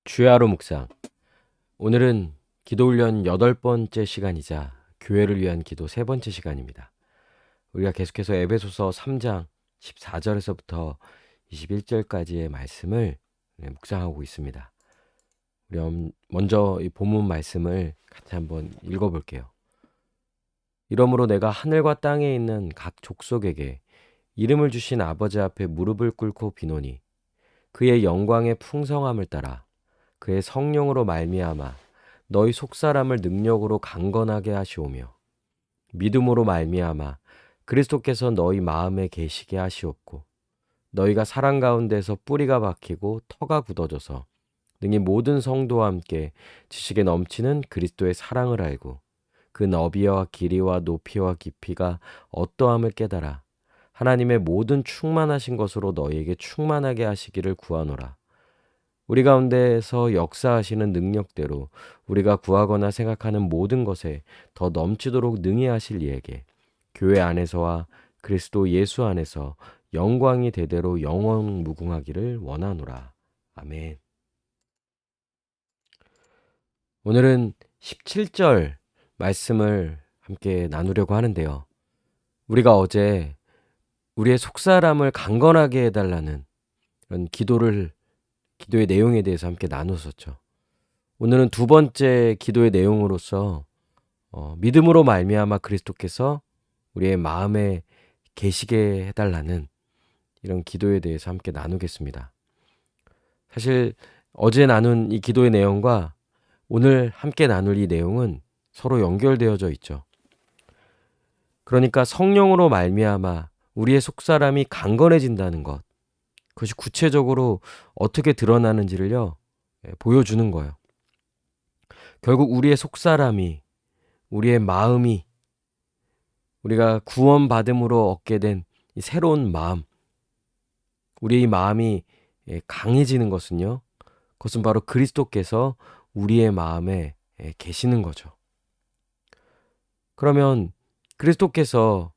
주의 하루 묵상. 오늘은 기도훈련 8번째 시간이자 교회를 위한 기도 3번째 시간입니다. 우리가 계속해서 에베소서 3장 14절에서부터 21절까지의 말씀을 묵상하고 있습니다. 우리 먼저 이 본문 말씀을 같이 한번 읽어볼게요. 이러므로 내가 하늘과 땅에 있는 각 족속에게 이름을 주신 아버지 앞에 무릎을 꿇고 비노니 그의 영광의 풍성함을 따라 그의 성령으로 말미암아 너희 속사람을 능력으로 강건하게 하시오며 믿음으로 말미암아 그리스도께서 너희 마음에 계시게 하시옵고 너희가 사랑 가운데서 뿌리가 박히고 터가 굳어져서 능히 모든 성도와 함께 지식에 넘치는 그리스도의 사랑을 알고 그 너비와 길이와 높이와 깊이가 어떠함을 깨달아 하나님의 모든 충만하신 것으로 너희에게 충만하게 하시기를 구하노라. 우리 가운데에서 역사하시는 능력대로 우리가 구하거나 생각하는 모든 것에 더 넘치도록 능히 하실 이에게 교회 안에서와 그리스도 예수 안에서 영광이 대대로 영원 무궁하기를 원하노라. 아멘. 오늘은 17절 말씀을 함께 나누려고 하는데요. 우리가 어제 우리의 속사람을 강건하게 해달라는 그런 기도의 내용에 대해서 함께 나눴었죠. 오늘은 두 번째 기도의 내용으로서 믿음으로 말미암아 그리스도께서 우리의 마음에 계시게 해달라는 이런 기도에 대해서 함께 나누겠습니다. 사실 어제 나눈 이 기도의 내용과 오늘 함께 나눌 이 내용은 서로 연결되어져 있죠. 그러니까 성령으로 말미암아 우리의 속사람이 강건해진다는 것, 그것이 구체적으로 어떻게 드러나는지를요, 보여주는 거예요. 결국 우리의 속사람이, 우리의 마음이, 우리가 구원받음으로 얻게 된 이 새로운 마음, 우리의 마음이 강해지는 것은요, 그것은 바로 그리스도께서 우리의 마음에 계시는 거죠. 그러면 그리스도께서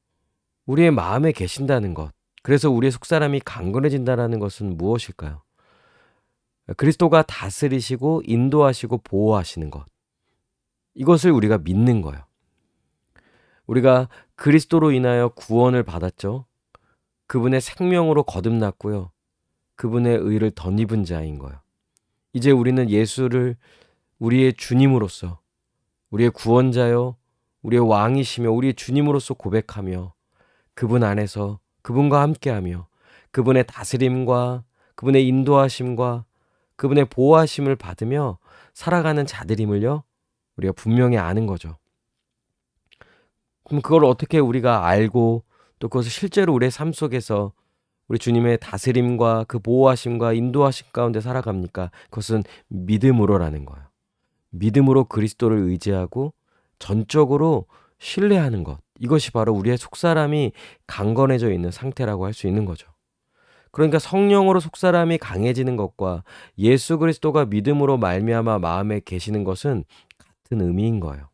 우리의 마음에 계신다는 것, 그래서 우리의 속사람이 강건해진다는 것은 무엇일까요? 그리스도가 다스리시고 인도하시고 보호하시는 것, 이것을 우리가 믿는 거예요. 우리가 그리스도로 인하여 구원을 받았죠. 그분의 생명으로 거듭났고요. 그분의 의를 덧입은 자인 거예요. 이제 우리는 예수를 우리의 주님으로서, 우리의 구원자요, 우리의 왕이시며 우리의 주님으로서 고백하며 그분 안에서 그분과 함께하며 그분의 다스림과 그분의 인도하심과 그분의 보호하심을 받으며 살아가는 자들임을요, 우리가 분명히 아는 거죠. 그럼 그걸 어떻게 우리가 알고 또 그것을 실제로 우리의 삶 속에서 우리 주님의 다스림과 그 보호하심과 인도하심 가운데 살아갑니까? 그것은 믿음으로라는 거예요. 믿음으로 그리스도를 의지하고 전적으로 신뢰하는 것. 이것이 바로 우리의 속사람이 강건해져 있는 상태라고 할 수 있는 거죠. 그러니까 성령으로 속사람이 강해지는 것과 예수 그리스도가 믿음으로 말미암아 마음에 계시는 것은 같은 의미인 거예요.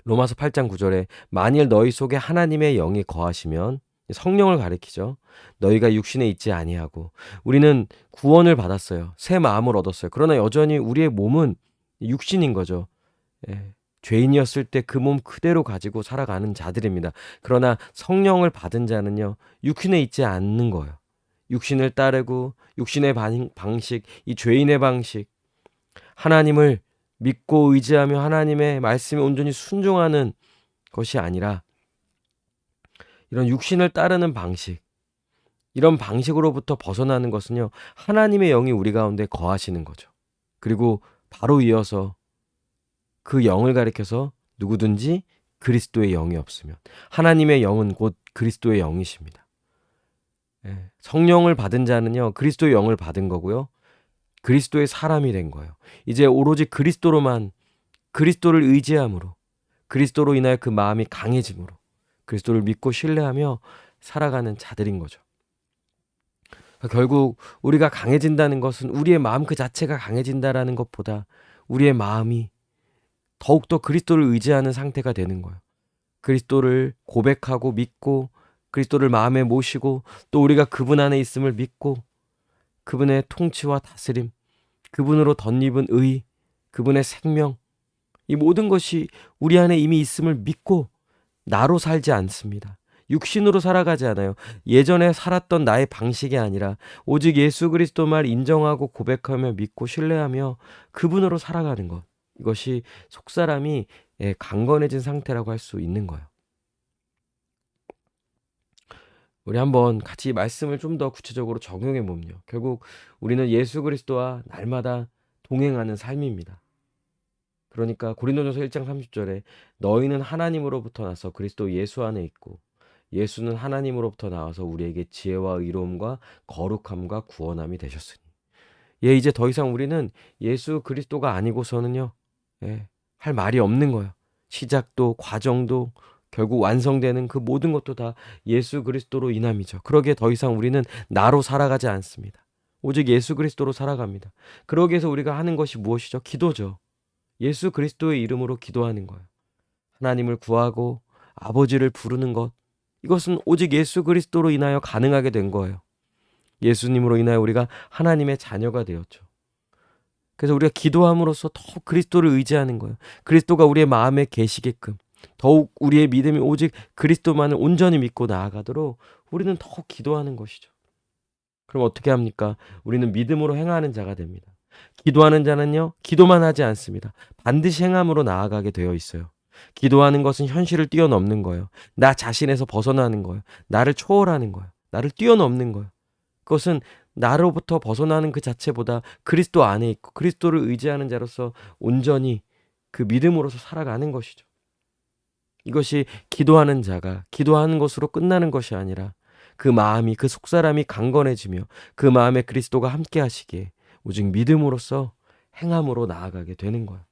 로마서 8장 9절에 만일 너희 속에 하나님의 영이 거하시면, 성령을 가리키죠. 너희가 육신에 있지 아니하고, 우리는 구원을 받았어요. 새 마음을 얻었어요. 그러나 여전히 우리의 몸은 육신인 거죠. 죄인이었을 때 그 몸 그대로 가지고 살아가는 자들입니다. 그러나 성령을 받은 자는요, 육신에 있지 않는 거예요. 육신을 따르고 육신의 방식, 이 죄인의 방식, 하나님을 믿고 의지하며 하나님의 말씀에 온전히 순종하는 것이 아니라 이런 육신을 따르는 방식, 이런 방식으로부터 벗어나는 것은요, 하나님의 영이 우리 가운데 거하시는 거죠. 그리고 바로 이어서 그 영을 가리켜서 누구든지 그리스도의 영이 없으면, 하나님의 영은 곧 그리스도의 영이십니다. 성령을 받은 자는요, 그리스도의 영을 받은 거고요, 그리스도의 사람이 된 거예요. 이제 오로지 그리스도로만, 그리스도를 의지함으로, 그리스도로 인하여 그 마음이 강해짐으로 그리스도를 믿고 신뢰하며 살아가는 자들인 거죠. 결국 우리가 강해진다는 것은 우리의 마음 그 자체가 강해진다라는 것보다 우리의 마음이 더욱더 그리스도를 의지하는 상태가 되는 거예요. 그리스도를 고백하고 믿고 그리스도를 마음에 모시고 또 우리가 그분 안에 있음을 믿고 그분의 통치와 다스림, 그분으로 덧입은 의, 그분의 생명, 이 모든 것이 우리 안에 이미 있음을 믿고 나로 살지 않습니다. 육신으로 살아가지 않아요. 예전에 살았던 나의 방식이 아니라 오직 예수 그리스도만 인정하고 고백하며 믿고 신뢰하며 그분으로 살아가는 것. 이것이 속사람이 강건해진 상태라고 할 수 있는 거예요. 우리 한번 같이 말씀을 좀 더 구체적으로 적용해 보면요. 결국 우리는 예수 그리스도와 날마다 동행하는 삶입니다. 그러니까 고린도전서 1장 30절에 너희는 하나님으로부터 나서 그리스도 예수 안에 있고 예수는 하나님으로부터 나와서 우리에게 지혜와 의로움과 거룩함과 구원함이 되셨으니. 이제 더 이상 우리는 예수 그리스도가 아니고서는요. 할 말이 없는 거예요. 시작도 과정도 결국 완성되는 그 모든 것도 다 예수 그리스도로 인함이죠. 그러기에 더 이상 우리는 나로 살아가지 않습니다. 오직 예수 그리스도로 살아갑니다. 그러기 위해서 우리가 하는 것이 무엇이죠? 기도죠. 예수 그리스도의 이름으로 기도하는 거예요. 하나님을 구하고 아버지를 부르는 것. 이것은 오직 예수 그리스도로 인하여 가능하게 된 거예요. 예수님으로 인하여 우리가 하나님의 자녀가 되었죠. 그래서 우리가 기도함으로써 더욱 그리스도를 의지하는 거예요. 그리스도가 우리의 마음에 계시게끔 더욱 우리의 믿음이 오직 그리스도만을 온전히 믿고 나아가도록 우리는 더욱 기도하는 것이죠. 그럼 어떻게 합니까? 우리는 믿음으로 행하는 자가 됩니다. 기도하는 자는요, 기도만 하지 않습니다. 반드시 행함으로 나아가게 되어 있어요. 기도하는 것은 현실을 뛰어넘는 거예요. 나 자신에서 벗어나는 거예요. 나를 초월하는 거예요. 나를 뛰어넘는 거예요. 그것은 나로부터 벗어나는 그 자체보다 그리스도 안에 있고 그리스도를 의지하는 자로서 온전히 그 믿음으로서 살아가는 것이죠. 이것이 기도하는 자가 기도하는 것으로 끝나는 것이 아니라 그 마음이 그 속사람이 강건해지며 그 마음에 그리스도가 함께 하시기에 오직 믿음으로써 행함으로 나아가게 되는 거예요.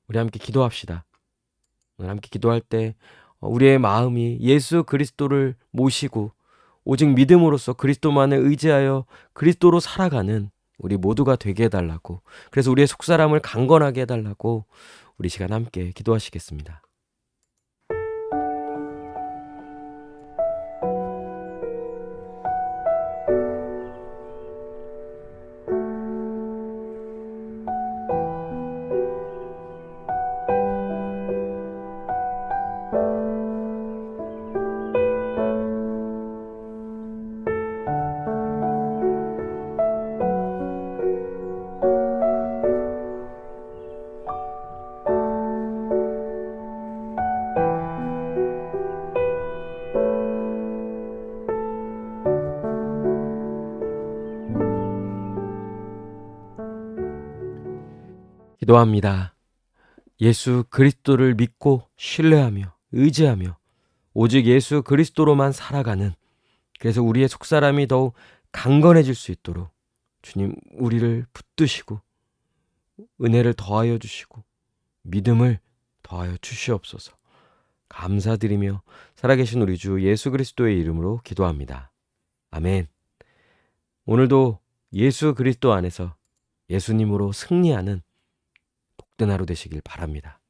우리 함께 기도합시다. 오늘 함께 기도할 때 우리의 마음이 예수 그리스도를 모시고 오직 믿음으로써 그리스도만을 의지하여 그리스도로 살아가는 우리 모두가 되게 해달라고, 그래서 우리의 속사람을 강건하게 해달라고 우리 시간 함께 기도하시겠습니다. 기도합니다. 예수 그리스도를 믿고 신뢰하며 의지하며 오직 예수 그리스도로만 살아가는, 그래서 우리의 속사람이 더욱 강건해질 수 있도록 주님 우리를 붙드시고 은혜를 더하여 주시고 믿음을 더하여 주시옵소서. 감사드리며 살아계신 우리 주 예수 그리스도의 이름으로 기도합니다. 아멘. 오늘도 예수 그리스도 안에서 예수님으로 승리하는 복된 하루 되시길 바랍니다.